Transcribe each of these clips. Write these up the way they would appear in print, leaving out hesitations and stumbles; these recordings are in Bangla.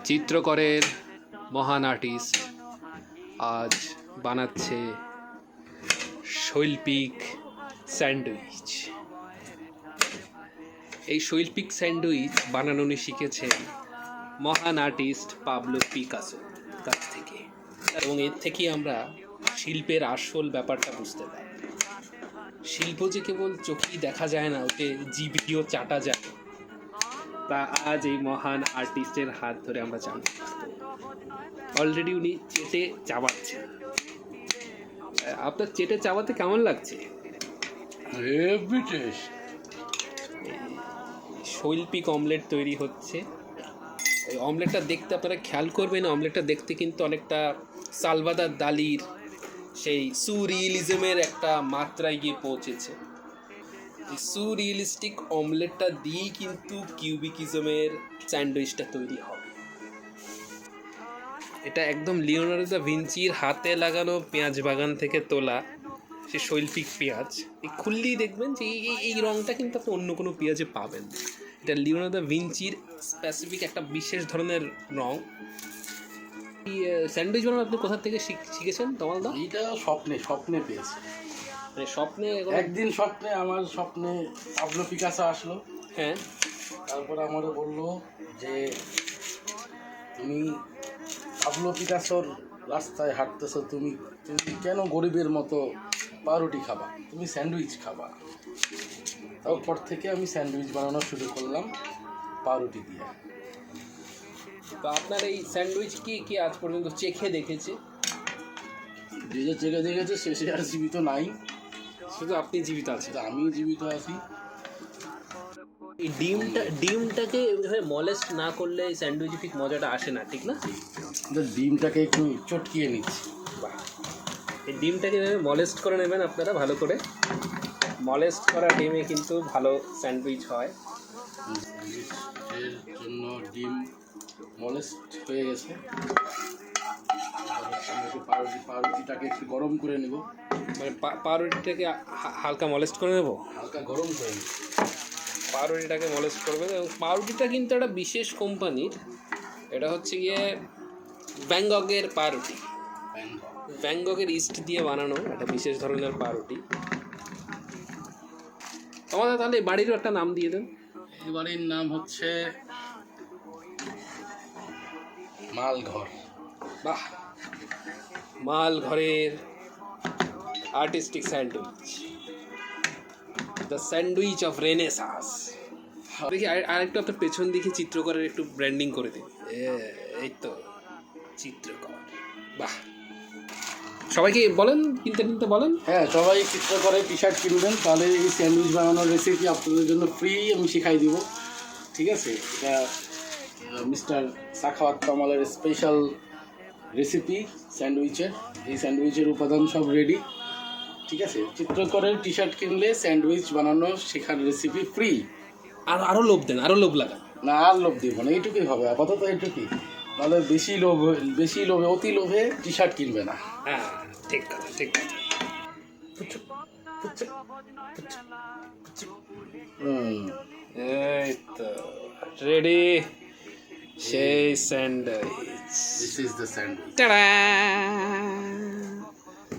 চিত্রকরের মহান আর্টিস্ট আজ বানাচ্ছে শৈল্পিক স্যান্ডউইচ। এই শৈল্পিক স্যান্ডউইচ বানানো উনি শিখেছেন মহান আর্টিস্ট পাবলো পিকাসোর কাছ থেকে, এবং এর থেকেই আমরা শিল্পের আসল ব্যাপারটা বুঝতে পারি। শিল্প যে কেবল চোখেই দেখা যায় না, ওকে জিভিও চাটা যায়, তা আজ এই মহান আর্টিস্টের হাত ধরে আমরা জানতে পারবো। অলরেডি উনি চেটে চাবাচ্ছেন। আপনার চেটে চাবাতে কেমন লাগছে? শৈল্পিক অমলেট তৈরি হচ্ছে। ওই অমলেটটা দেখতে আপনারা খেয়াল করবেন, অমলেটটা দেখতে কিন্তু অনেকটা সালভাদর দালির সেই সুরিয়েলিজমের একটা মাত্রায় গিয়ে পৌঁছেছে। এই সুরিয়েলিস্টিক অমলেটটা দিয়েই কিন্তু কিউবিকিজমের স্যান্ডউইচটা তৈরি হবে। এটা একদম লিওনার্দো দা ভিঞ্চির হাতে লাগানো পেঁয়াজ বাগান থেকে তোলা সে শৈল্পিক পেঁয়াজ। এই খুললেই দেখবেন যে এই রঙটা কিন্তু আপনি অন্য কোনো পেঁয়াজে পাবেন। এটা লিওনার্দো দা ভিঞ্চির স্পেসিফিক একটা বিশেষ ধরনের রঙ। এই স্যান্ডউইচ বানানো আপনি কোথা থেকে শিখেছেন তমালদা? এইটা স্বপ্নে পেয়েছি। মানে স্বপ্নে একদিন আমার স্বপ্নে পাবলো পিকাসো আসলো। হ্যাঁ, তারপর আমারও বললো যে তুমি পাবলো পিকাসোর রাস্তায় হাঁটতেছো, তুমি কেন গরিবের মতো পাউরুটি খাবা, তুমি স্যান্ডউইচ খাবা। তারপর থেকে আমি স্যান্ডউইচ বানানো শুরু করলাম পাউরুটি দিয়ে। তো আপনার এই স্যান্ডউইচ কি আজ পর্যন্ত চেখে দেখেছে? যে চেখে দেখেছে শেষে আর জীবিত নাই, শুধু আপনি জীবিত আছেন। আমি জীবিত আছি। এই ডিমটাকে এভাবে মলেস্ট না করলে স্যান্ডউইচ ঠিক মজাটা আসে না, ঠিক না? ডিমটাকে একটু চটকিয়ে নিচ্ছি। এই ডিমটাকে এভাবে মলেস্ট করে নেবেন আপনারা ভালো করে। মলেস্ট করা ডিমে কিন্তু ভালো স্যান্ডউইচ হয়। এর জন্য ডিম মলেস্ট হয়ে গেছে। পাউরুটিটাকে একটু গরম করে নেব। মানে পাউরুটিটাকে হালকা মলেস্ট করে নেব, হালকা গরম করে নেব। পাউরুটিটাকে মলেস্ট করবেন। এবং পাউরুটিটা কিন্তু একটা বিশেষ কোম্পানির, এটা হচ্ছে গিয়ে ব্যাংককের পাউরুটি। ব্যাংককের ইস্ট দিয়ে বানানো একটা বিশেষ ধরনের পাউরুটি। আমাদের তাহলে বাড়িরও একটা নাম দিয়ে দেন। এই বাড়ির নাম হচ্ছে মালঘর। বাহ, মালঘরের artistic sandwich, the sandwich of Renaissance. দেখি আরেকটু আপনার পেছন দিকে চিত্রকরের একটু ব্র্যান্ডিং করে দিন। এই তো চিত্রকর। বাহ, সবাইকে বলেন কিনতে বলেন। হ্যাঁ, সবাই চিত্রকরের টি শার্ট কিনবেন, তাহলে এই স্যান্ডউইচ বানানোর রেসিপি আপনাদের জন্য ফ্রি আমি শিখাই দিব। ঠিক আছে, এটা মিস্টার সাখাওয়াত কামালের স্পেশাল রেসিপি স্যান্ডউইচের। এই স্যান্ডউইচের উপাদান সব রেডি। ঠিক আছে, চিত্রকরের টি শার্ট কিনলে স্যান্ডউইচ বানানো শেখার রেসিপি ফ্রি। আরও লোভ দেন, আরও লোভ লাগান। না, আর লোভ দিব না, এইটুকুই হবে আপাতত, এইটুকুই। নাহলে বেশি লোভে অতি লোভে টি শার্ট কিনবে না। হ্যাঁ, ঠিক কথা, ঠিক কথা। এই তো রেডি সেই sandwich. This is the sandwich. Tata.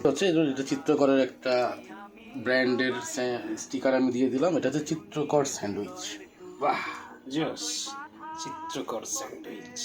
হচ্ছে এটা চিত্রকরের একটা ব্র্যান্ডের স্টিকার আমি দিয়ে দিলাম। এটা হচ্ছে চিত্রকর স্যান্ডউইচ। বাহ, জোস, চিত্রকর স্যান্ডউইচ।